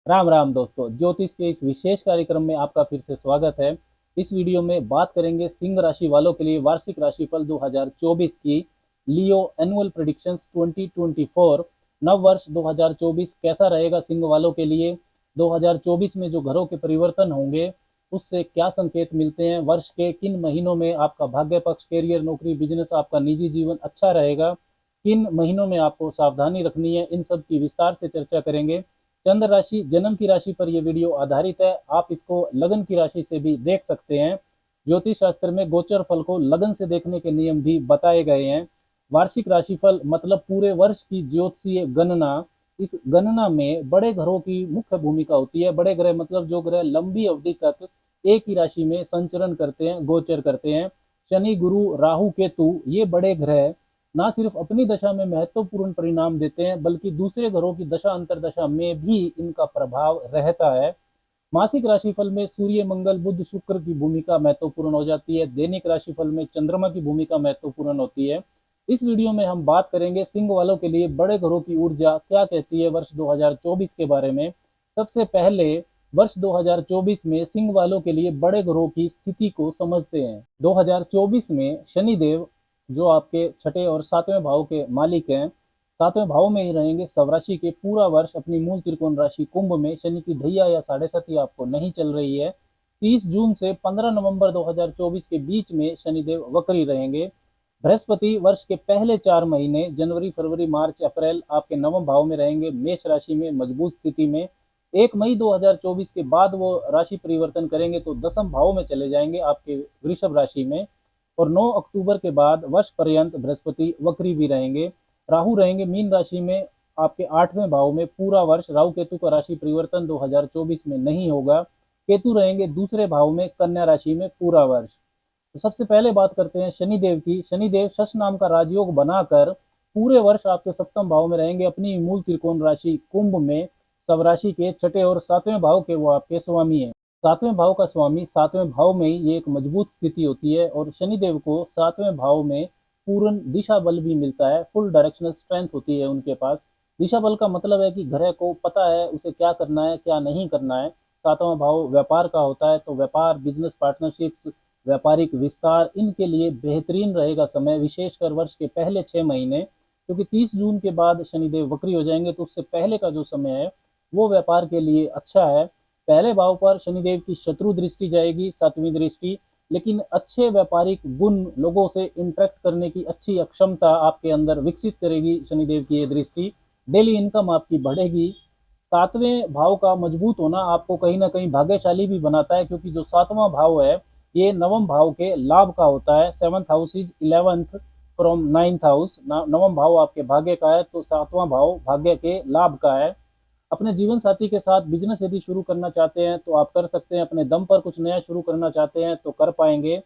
राम राम दोस्तों, ज्योतिष के इस विशेष कार्यक्रम में आपका फिर से स्वागत है। इस वीडियो में बात करेंगे सिंह राशि वालों के लिए वार्षिक राशिफल 2024 की। लियो एनुअल प्रेडिक्शंस 2024। नव वर्ष 2024 कैसा रहेगा सिंह वालों के लिए। 2024 में जो घरों के परिवर्तन होंगे उससे क्या संकेत मिलते हैं। वर्ष के किन महीनों में आपका भाग्य पक्ष, कैरियर, नौकरी, बिजनेस, आपका निजी जीवन अच्छा रहेगा, किन महीनों में आपको सावधानी रखनी है, इन सब की विस्तार से चर्चा करेंगे। चंद्र राशि, जन्म की राशि पर यह वीडियो आधारित है। आप इसको लगन की राशि से भी देख सकते हैं। ज्योतिष शास्त्र में गोचर फल को लगन से देखने के नियम भी बताए गए हैं। वार्षिक राशिफल मतलब पूरे वर्ष की ज्योतिषीय गणना। इस गणना में बड़े ग्रहों की मुख्य भूमिका होती है। बड़े ग्रह मतलब जो ग्रह लंबी अवधि तक एक ही राशि में संचरण करते हैं, गोचर करते हैं। शनि, गुरु, राहु, केतु ये बड़े ग्रह ना सिर्फ अपनी दशा में महत्वपूर्ण परिणाम देते हैं बल्कि दूसरे ग्रहों की दशा अंतरदशा में भी इनका प्रभाव रहता है। मासिक राशिफल में सूर्य, मंगल, बुध, शुक्र की भूमिका महत्वपूर्ण हो जाती है। दैनिक राशिफल में चंद्रमा की भूमिका महत्वपूर्ण होती है। इस वीडियो में हम बात करेंगे सिंह वालों के लिए बड़े ग्रहों की ऊर्जा क्या कहती है वर्ष 2024 के बारे में। सबसे पहले वर्ष 2024 में सिंह वालों के लिए बड़े ग्रहों की स्थिति को समझते हैं। 2024 में शनिदेव जो आपके छठे और सातवें भाव के मालिक हैं, सातवें भाव में ही रहेंगे स्वराशि के पूरा वर्ष। अपनी मूल त्रिकोण राशि कुंभ में शनि की ढैया या साढ़े साथी आपको नहीं चल रही है। 30 जून से 15 नवंबर 2024 के बीच में शनिदेव वक्री रहेंगे। बृहस्पति वर्ष के पहले 4 महीने जनवरी, फरवरी, मार्च, अप्रैल आपके नवम भाव में रहेंगे, मेष राशि में मजबूत स्थिति में। 1 मई 2024 के बाद वो राशि परिवर्तन करेंगे तो दसम भाव में चले जाएंगे आपके वृषभ राशि में। और 9 अक्टूबर के बाद वर्ष पर्यंत बृहस्पति वक्री भी रहेंगे। राहु रहेंगे मीन राशि में आपके 8वें भाव में पूरा वर्ष। राहु केतु का राशि परिवर्तन 2024 में नहीं होगा। केतु रहेंगे दूसरे भाव में कन्या राशि में पूरा वर्ष। तो सबसे पहले बात करते हैं शनिदेव की। शनिदेव शश नाम का राजयोग बनाकर पूरे वर्ष आपके सप्तम भाव में रहेंगे, अपनी मूल त्रिकोण राशि कुंभ में स्वराशि के छठे और सातवें भाव के वो आपके स्वामी हैं। सातवें भाव का स्वामी सातवें भाव में ही ये एक मजबूत स्थिति होती है और शनिदेव को सातवें भाव में पूर्ण दिशा बल भी मिलता है। फुल डायरेक्शनल स्ट्रेंथ होती है उनके पास। दिशा बल का मतलब है कि ग्रह को पता है उसे क्या करना है क्या नहीं करना है। सातवां भाव व्यापार का होता है तो व्यापार, बिजनेस पार्टनरशिप्स, व्यापारिक विस्तार, इनके लिए बेहतरीन रहेगा समय, विशेषकर वर्ष के पहले 6 महीने। क्योंकि 30 जून के बाद शनिदेव वक्री हो जाएंगे तो उससे पहले का जो समय है वो व्यापार के लिए अच्छा है। पहले भाव पर शनिदेव की शत्रु दृष्टि जाएगी, सातवीं दृष्टि, लेकिन अच्छे व्यापारिक गुण, लोगों से इंटरेक्ट करने की अच्छी अक्षमता आपके अंदर विकसित करेगी शनिदेव की ये दृष्टि। डेली इनकम आपकी बढ़ेगी। सातवें भाव का मजबूत होना आपको कहीं ना कहीं भाग्यशाली भी बनाता है क्योंकि जो सातवां भाव है ये नवम भाव के लाभ का होता है। 7th house is 11th from 9th house. नवम भाव आपके भाग्य का है तो सातवां भाव भाग्य के लाभ का है। अपने जीवन साथी के साथ बिजनेस यदि शुरू करना चाहते हैं तो आप कर सकते हैं। अपने दम पर कुछ नया शुरू करना चाहते हैं तो कर पाएंगे।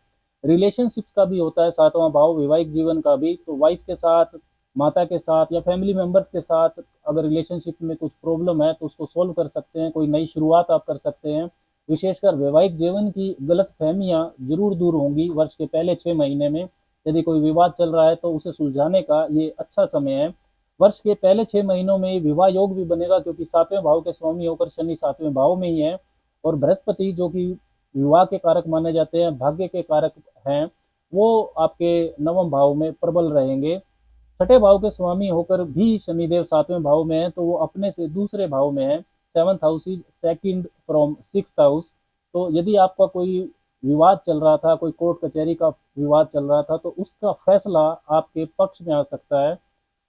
रिलेशनशिप का भी होता है सातवां भाव, वैवाहिक जीवन का भी। तो वाइफ के साथ, माता के साथ या फैमिली मेंबर्स के साथ अगर रिलेशनशिप में कुछ प्रॉब्लम है तो उसको सोल्व कर सकते हैं। कोई नई शुरुआत आप कर सकते हैं। विशेषकर वैवाहिक जीवन की गलत फहमियाँ जरूर दूर होंगी वर्ष के पहले 6 महीने में। यदि कोई विवाद चल रहा है तो उसे सुलझाने का ये अच्छा समय है। वर्ष के पहले 6 महीनों में विवाह योग भी बनेगा क्योंकि सातवें भाव के स्वामी होकर शनि सातवें भाव में ही है। और बृहस्पति जो कि विवाह के कारक माने जाते हैं, भाग्य के कारक हैं, वो आपके नवम भाव में प्रबल रहेंगे। छठे भाव के स्वामी होकर भी शनिदेव सातवें भाव में है तो वो अपने से दूसरे भाव में है। 7th house is second from 6th house. तो यदि आपका कोई विवाद चल रहा था, कोई कोर्ट कचहरी का विवाद चल रहा था तो उसका फैसला आपके पक्ष में आ सकता है,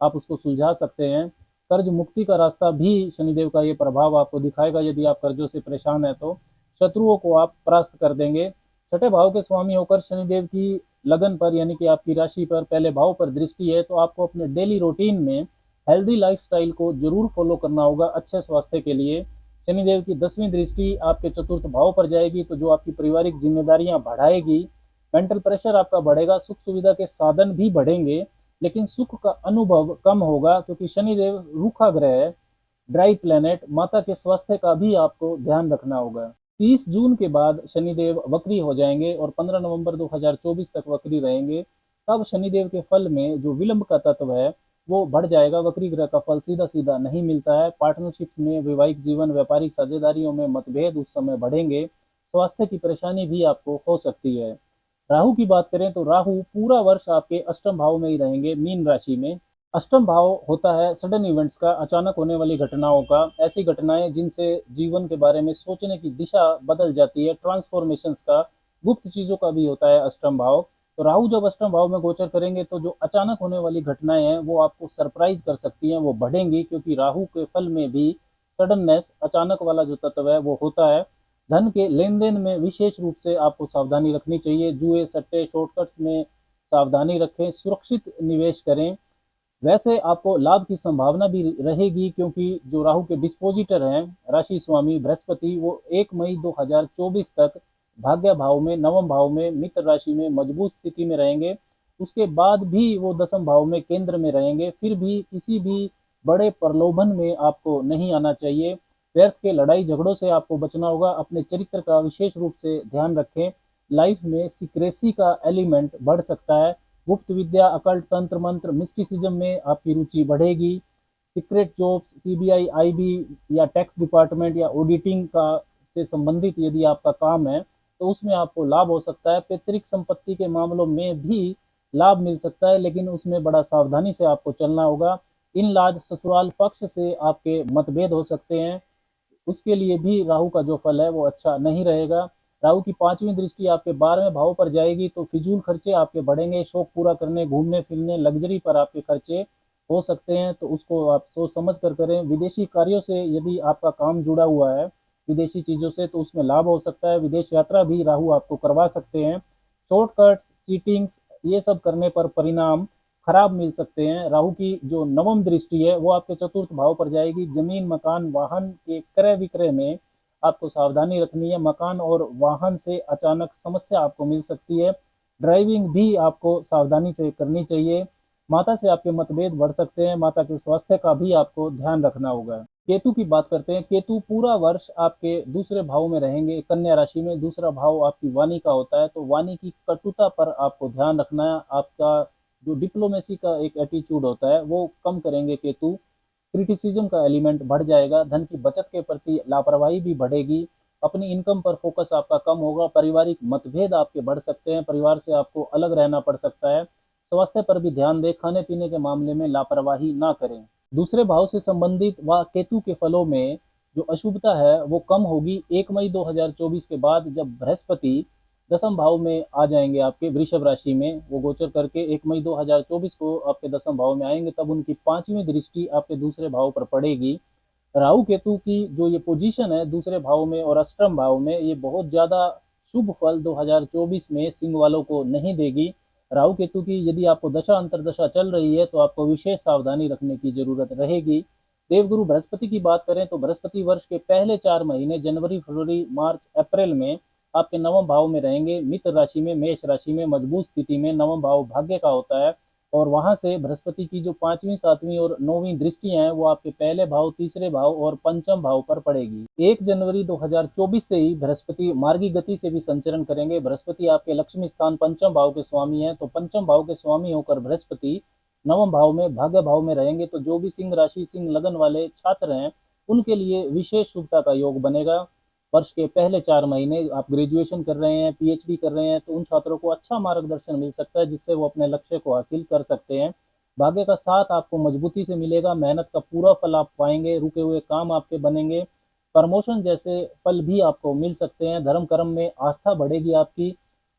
आप उसको सुलझा सकते हैं। कर्ज मुक्ति का रास्ता भी शनिदेव का ये प्रभाव आपको दिखाएगा। यदि आप कर्जों से परेशान है तो शत्रुओं को आप परास्त कर देंगे। छठे भाव के स्वामी होकर शनिदेव की लगन पर यानी कि आपकी राशि पर पहले भाव पर दृष्टि है तो आपको अपने डेली रूटीन में हेल्दी लाइफस्टाइल को जरूर फॉलो करना होगा अच्छे स्वास्थ्य के लिए। शनिदेव की 10वीं दृष्टि आपके चतुर्थ भाव पर जाएगी तो जो आपकी पारिवारिक जिम्मेदारियां बढ़ाएगी। मेंटल प्रेशर आपका बढ़ेगा, सुख सुविधा के साधन भी बढ़ेंगे लेकिन सुख का अनुभव कम होगा क्योंकि शनिदेव रूखा ग्रह है, ड्राई प्लेनेट। माता के स्वास्थ्य का भी आपको ध्यान रखना होगा। 30 जून के बाद शनिदेव वक्री हो जाएंगे और 15 नवंबर 2024 तक वक्री रहेंगे। तब शनिदेव के फल में जो विलंब का तत्व है वो बढ़ जाएगा। वक्री ग्रह का फल सीधा सीधा नहीं मिलता है। पार्टनरशिप्स में, वैवाहिक जीवन, व्यापारिक साझेदारियों में मतभेद उस समय बढ़ेंगे। स्वास्थ्य की परेशानी भी आपको हो सकती है। राहु की बात करें तो राहु पूरा वर्ष आपके अष्टम भाव में ही रहेंगे, मीन राशि में। अष्टम भाव होता है सडन इवेंट्स का, अचानक होने वाली घटनाओं का, ऐसी घटनाएं जिनसे जीवन के बारे में सोचने की दिशा बदल जाती है, ट्रांसफॉर्मेशंस का, गुप्त चीजों का भी होता है अष्टम भाव। तो राहु जब अष्टम भाव में गोचर करेंगे तो जो अचानक होने वाली घटनाएं हैं वो आपको सरप्राइज कर सकती हैं, वो बढ़ेंगी, क्योंकि राहु के फल में भी सडननेस, अचानक वाला जो तत्व है वो होता है। धन के लेन देन में विशेष रूप से आपको सावधानी रखनी चाहिए। जुए, सट्टे, शॉर्टकट्स में सावधानी रखें, सुरक्षित निवेश करें। वैसे आपको लाभ की संभावना भी रहेगी, क्योंकि जो राहु के डिस्पोजिटर हैं, राशि स्वामी बृहस्पति, वो 1 मई 2024 तक भाग्य भाव में, नवम भाव में, मित्र राशि में मजबूत स्थिति में रहेंगे। उसके बाद भी वो दसम भाव में केंद्र में रहेंगे। फिर भी किसी भी बड़े प्रलोभन में आपको नहीं आना चाहिए। व्यर्थ के लड़ाई झगड़ों से आपको बचना होगा। अपने चरित्र का विशेष रूप से ध्यान रखें। लाइफ में सीक्रेसी का एलिमेंट बढ़ सकता है। गुप्त विद्या, अकल्ट, तंत्र मंत्र, मिस्टिसिज्म में आपकी रुचि बढ़ेगी। सीक्रेट जॉब्स, सीबीआई, आईबी या टैक्स डिपार्टमेंट या ऑडिटिंग का से संबंधित यदि आपका काम है तो उसमें आपको लाभ हो सकता है। पैतृक संपत्ति के मामलों में भी लाभ मिल सकता है, लेकिन उसमें बड़ा सावधानी से आपको चलना होगा। इन लाज, ससुराल पक्ष से आपके मतभेद हो सकते हैं, उसके लिए भी राहु का जो फल है वो अच्छा नहीं रहेगा। राहु की पांचवी दृष्टि आपके 12वें भाव पर जाएगी तो फिजूल खर्चे आपके बढ़ेंगे। शौक पूरा करने, घूमने फिरने, लग्जरी पर आपके खर्चे हो सकते हैं, तो उसको आप सोच समझ कर करें। विदेशी कार्यों से यदि आपका काम जुड़ा हुआ है, विदेशी चीजों से, तो उसमें लाभ हो सकता है। विदेश यात्रा भी राहु आपको करवा सकते हैं। शॉर्टकट्स, चीटिंग्स, ये सब करने पर परिणाम खराब मिल सकते हैं। राहु की जो नवम दृष्टि है वो आपके चतुर्थ भाव पर जाएगी। जमीन, मकान, वाहन के क्रय विक्रय में आपको सावधानी रखनी है। मकान और वाहन से अचानक समस्या आपको मिल सकती है। ड्राइविंग भी आपको सावधानी से करनी चाहिए। माता से आपके मतभेद बढ़ सकते हैं। माता के स्वास्थ्य का भी आपको ध्यान रखना होगा। केतु की बात करते हैं। केतु पूरा वर्ष आपके दूसरे भाव में रहेंगे, कन्या राशि में। दूसरा भाव आपकी वाणी का होता है, तो वाणी की कटुता पर आपको ध्यान रखना है। आपका जो डिप्लोमेसी का एक एटीट्यूड होता है वो कम करेंगे केतु। क्रिटिसिज्म का एलिमेंट बढ़ जाएगा। धन की बचत के प्रति लापरवाही भी बढ़ेगी। अपनी इनकम पर फोकस आपका कम होगा। पारिवारिक मतभेद आपके बढ़ सकते हैं। परिवार से आपको अलग रहना पड़ सकता है। स्वास्थ्य पर भी ध्यान दें। खाने पीने के मामले में लापरवाही ना करें। दूसरे भाव से संबंधित व केतु के फलों में जो अशुभता है वो कम होगी 1 मई 2024 के बाद, जब बृहस्पति दसम भाव में आ जाएंगे आपके वृषभ राशि में। वो गोचर करके 1 मई 2024 को आपके दसम भाव में आएंगे, तब उनकी पांचवी दृष्टि आपके दूसरे भाव पर पड़ेगी। राहु केतु की जो ये पोजीशन है दूसरे भाव में और अष्टम भाव में, ये बहुत ज्यादा शुभ फल 2024 में सिंह वालों को नहीं देगी। राहु केतु की यदि आपको दशा अंतरदशा चल रही है तो आपको विशेष सावधानी रखने की जरूरत रहेगी। देवगुरु बृहस्पति की बात करें तो बृहस्पति वर्ष के पहले 4 महीने, जनवरी, फरवरी, मार्च, अप्रैल में आपके नवम भाव में रहेंगे, मित्र राशि में, मेष राशि में मजबूत स्थिति में। नवम भाव भाग्य का होता है, और वहां से बृहस्पति की जो पांचवी, सातवीं और नौवीं दृष्टियां हैं वो आपके पहले भाव, तीसरे भाव और पंचम भाव पर पड़ेगी। 1 जनवरी 2024 से ही बृहस्पति मार्गी गति से भी संचरण करेंगे। बृहस्पति आपके लक्ष्मी स्थान पंचम भाव के स्वामी हैं, तो पंचम भाव के स्वामी होकर बृहस्पति नवम भाव में, भाग्य भाव में रहेंगे। तो जो भी सिंह राशि, सिंह लगन वाले छात्र हैं उनके लिए विशेष शुभता का योग बनेगा। वर्ष के पहले 4 महीने आप ग्रेजुएशन कर रहे हैं, पीएचडी कर रहे हैं, तो उन छात्रों को अच्छा मार्गदर्शन मिल सकता है जिससे वो अपने लक्ष्य को हासिल कर सकते हैं। भाग्य का साथ आपको मजबूती से मिलेगा। मेहनत का पूरा फल आप पाएंगे। रुके हुए काम आपके बनेंगे। प्रमोशन जैसे फल भी आपको मिल सकते हैं। धर्म कर्म में आस्था बढ़ेगी आपकी।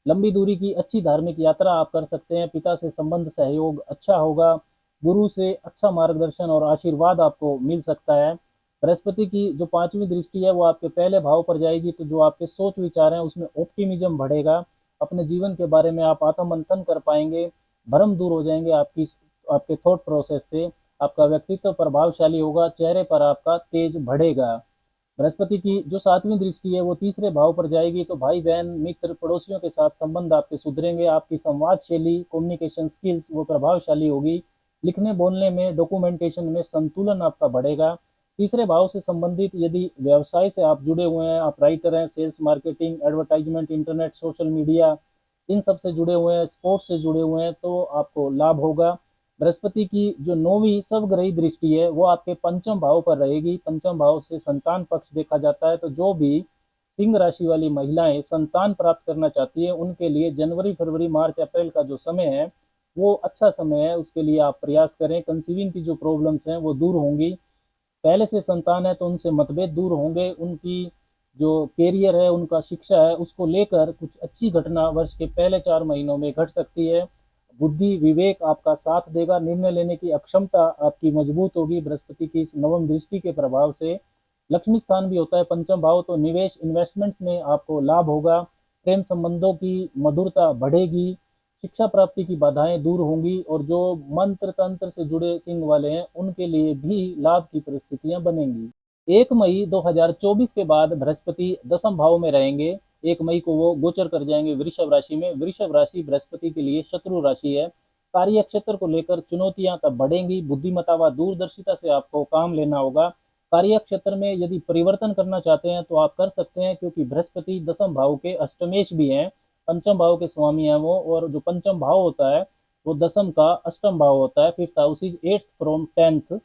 लंबी दूरी की अच्छी धार्मिक यात्रा आप कर सकते हैं। पिता से संबंध सहयोग अच्छा होगा। गुरु से अच्छा मार्गदर्शन और आशीर्वाद आपको मिल सकता है। बृहस्पति की जो पांचवी दृष्टि है वो आपके पहले भाव पर जाएगी, तो जो आपके सोच विचार हैं उसमें ऑप्टिमिज्म बढ़ेगा। अपने जीवन के बारे में आप आत्ममंथन कर पाएंगे। भ्रम दूर हो जाएंगे आपके थॉट प्रोसेस से। आपका व्यक्तित्व प्रभावशाली होगा। चेहरे पर आपका तेज बढ़ेगा। बृहस्पति की जो सातवीं दृष्टि है वो तीसरे भाव पर जाएगी, तो भाई बहन, मित्र, पड़ोसियों के साथ संबंध आपके सुधरेंगे। आपकी संवाद शैली, कम्युनिकेशन स्किल्स वो प्रभावशाली होगी। लिखने बोलने में, डॉक्यूमेंटेशन में संतुलन आपका बढ़ेगा। तीसरे भाव से संबंधित यदि व्यवसाय से आप जुड़े हुए हैं, आप राइटर हैं, sales, marketing, advertisement, internet, social media, इन सब से जुड़े हुए हैं, स्पोर्ट्स से जुड़े हुए हैं, तो आपको लाभ होगा। बृहस्पति की जो 9वीं स्वग्रही दृष्टि है वो आपके पंचम भाव पर रहेगी। पंचम भाव से संतान पक्ष देखा जाता है। तो जो भी सिंह राशि वाली महिलाएं संतान प्राप्त करना चाहती है उनके लिए जनवरी, फरवरी, मार्च, अप्रैल का जो समय है वो अच्छा समय है। उसके लिए आप प्रयास करें। कंसीविंग की जो प्रॉब्लम्स हैं वो दूर होंगी। पहले से संतान है तो उनसे मतभेद दूर होंगे। उनकी जो कैरियर है, उनका शिक्षा है, उसको लेकर कुछ अच्छी घटना वर्ष के पहले 4 महीनों में घट सकती है। बुद्धि विवेक आपका साथ देगा। निर्णय लेने की अक्षमता आपकी मजबूत होगी बृहस्पति की इस नवम दृष्टि के प्रभाव से। लक्ष्मी स्थान भी होता है पंचम भाव, तो निवेश इन्वेस्टमेंट्स में आपको लाभ होगा। प्रेम संबंधों की मधुरता बढ़ेगी। शिक्षा प्राप्ति की बाधाएं दूर होंगी और जो मंत्र तंत्र से जुड़े सिंह वाले हैं उनके लिए भी लाभ की परिस्थितियां बनेंगी। 1 मई 2024 के बाद बृहस्पति दसम भाव में रहेंगे। 1 मई को वो गोचर कर जाएंगे वृषभ राशि में। वृषभ राशि बृहस्पति के लिए शत्रु राशि है। कार्य क्षेत्र को लेकर चुनौतियां तब बढ़ेंगी। बुद्धिमत्ता व दूरदर्शिता से आपको काम लेना होगा। कार्य क्षेत्र में यदि परिवर्तन करना चाहते हैं तो आप कर सकते हैं, क्योंकि बृहस्पति दसम भाव के अष्टमेश भी हैं। पंचम भाव के स्वामी हैं वो, और जो पंचम भाव होता है वो दसम का अष्टम भाव होता है। Fifth house is 8th from 10th।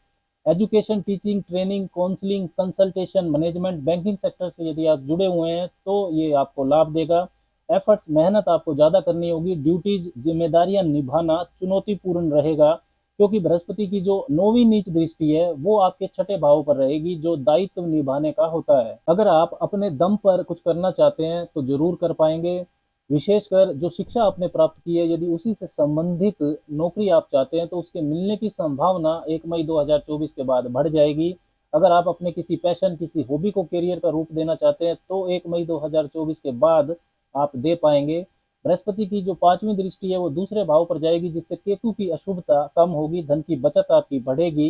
Education, teaching, training, counselling, consultation, management, banking sector से यदि आप जुड़े हुए हैं तो ये आपको लाभ देगा। एफर्ट्स, मेहनत आपको ज़्यादा करनी होगी। ड्यूटीज, जिम्मेदारियां निभाना चुनौतीपूर्ण रहेगा, क्योंकि बृहस्पति की जो 9वीं नीच दृष्टि है वो आपके छठे भाव पर रहेगी, जो दायित्व निभाने का होता है। अगर आप अपने दम पर कुछ करना चाहते हैं तो जरूर कर पाएंगे। विशेषकर जो शिक्षा आपने प्राप्त की है, यदि उसी से संबंधित नौकरी आप चाहते हैं तो उसके मिलने की संभावना 1 मई 2024 के बाद बढ़ जाएगी। अगर आप अपने किसी पैशन, किसी हॉबी को करियर का रूप देना चाहते हैं तो 1 मई 2024 के बाद आप दे पाएंगे। बृहस्पति की जो 5वीं दृष्टि है वो दूसरे भाव पर जाएगी, जिससे केतु की अशुभता कम होगी। धन की बचत आपकी बढ़ेगी।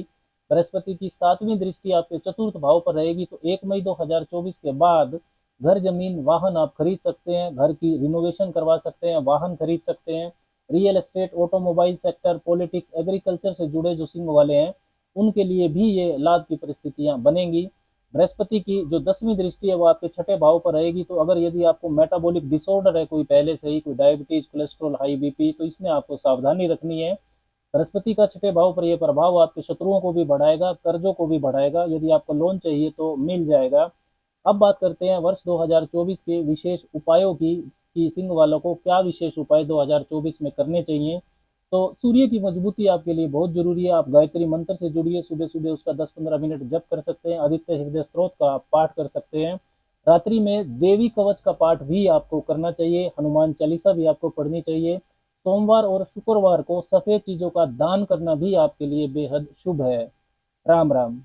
बृहस्पति की 7वीं दृष्टि आपके चतुर्थ भाव पर रहेगी। तो 1 मई 2024 के बाद घर, जमीन, वाहन आप खरीद सकते हैं। घर की रिनोवेशन करवा सकते हैं, वाहन खरीद सकते हैं। Real estate, automobile sector, politics, agriculture से जुड़े जो सिंह वाले हैं उनके लिए भी ये लाभ की परिस्थितियां बनेंगी। बृहस्पति की जो 10वीं दृष्टि है वो आपके छठे भाव पर रहेगी। तो अगर यदि आपको मेटाबॉलिक डिसऑर्डर है कोई पहले से ही, कोई डायबिटीज, कोलेस्ट्रॉल, हाई बीपी, तो इसमें आपको सावधानी रखनी है। बृहस्पति का छठे भाव पर यह प्रभाव आपके शत्रुओं को भी बढ़ाएगा, कर्जों को भी बढ़ाएगा। यदि आपको लोन चाहिए तो मिल जाएगा। अब बात करते हैं वर्ष 2024 के विशेष उपायों की कि सिंह वालों को क्या विशेष उपाय 2024 में करने चाहिए। तो सूर्य की मजबूती आपके लिए बहुत जरूरी है। आप गायत्री मंत्र से जुड़िए। सुबह सुबह उसका 10-15 मिनट जप कर सकते हैं। आदित्य हृदय स्त्रोत का आप पाठ कर सकते हैं। रात्रि में देवी कवच का पाठ भी आपको करना चाहिए। हनुमान चालीसा भी आपको पढ़नी चाहिए। सोमवार और शुक्रवार को सफेद चीजों का दान करना भी आपके लिए बेहद शुभ है। राम राम।